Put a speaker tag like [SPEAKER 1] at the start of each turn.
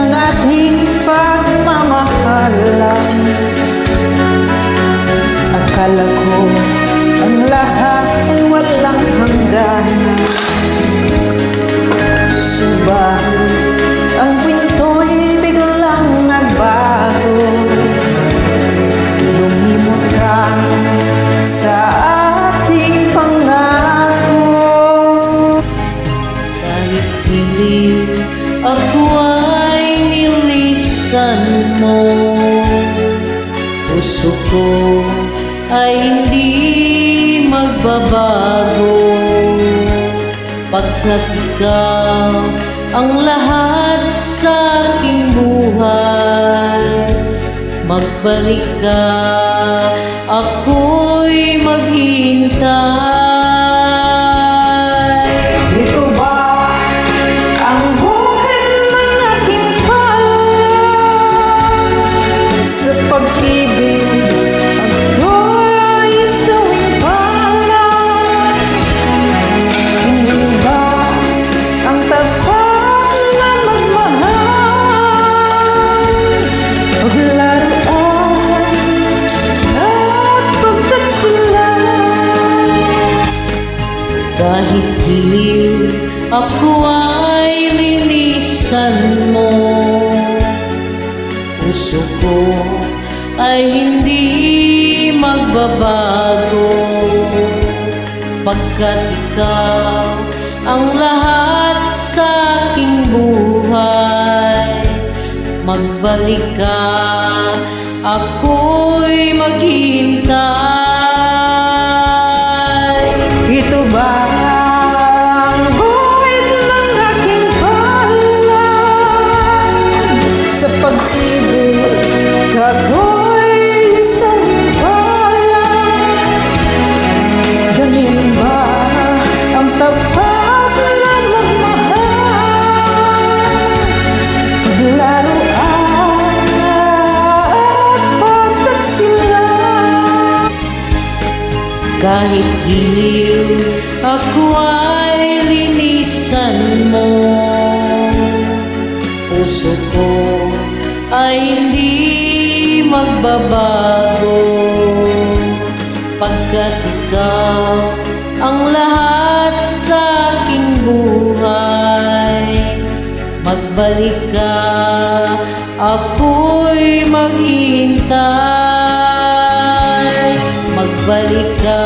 [SPEAKER 1] ng ating pagmamahalan. Akala ko ang lahat ay walang hangganan, subalit ang kwinto'y biglang nagbago. Lumimot ka sa ating pangako.
[SPEAKER 2] Kahit hindi ako ay nilisan mo, puso ko ay hindi magbabago. Pagkat ikaw ang lahat sa aking buhay, magbalik ka, ako'y maghihintay.
[SPEAKER 1] Ito ba ang buhay ng aking palad? Sa pag-ibig ako'y sawing palad. Hindi ba ang tapat na magmahal, paglaruan at pagtaksilan?
[SPEAKER 2] Kahit giliw ako ay linisan mo, puso ko ay hindi magbabago. Pagkat ikaw ang lahat sa aking buhay, magbalik ka, ako'y maghihintay.
[SPEAKER 1] Ito ba ang buhay ng aking palad? Sa pag-ibig ako'y sawing palad. Ganyan ba ang tapat na magmahal, paglaruan at pagtaksilan?
[SPEAKER 2] Kahit giliw ako ay linisan mo, puso ko ay hindi magbabago. Pagkat ikaw ang lahat sa aking buhay, magbalik ka, ako'y maghihintay. Magbalik ka.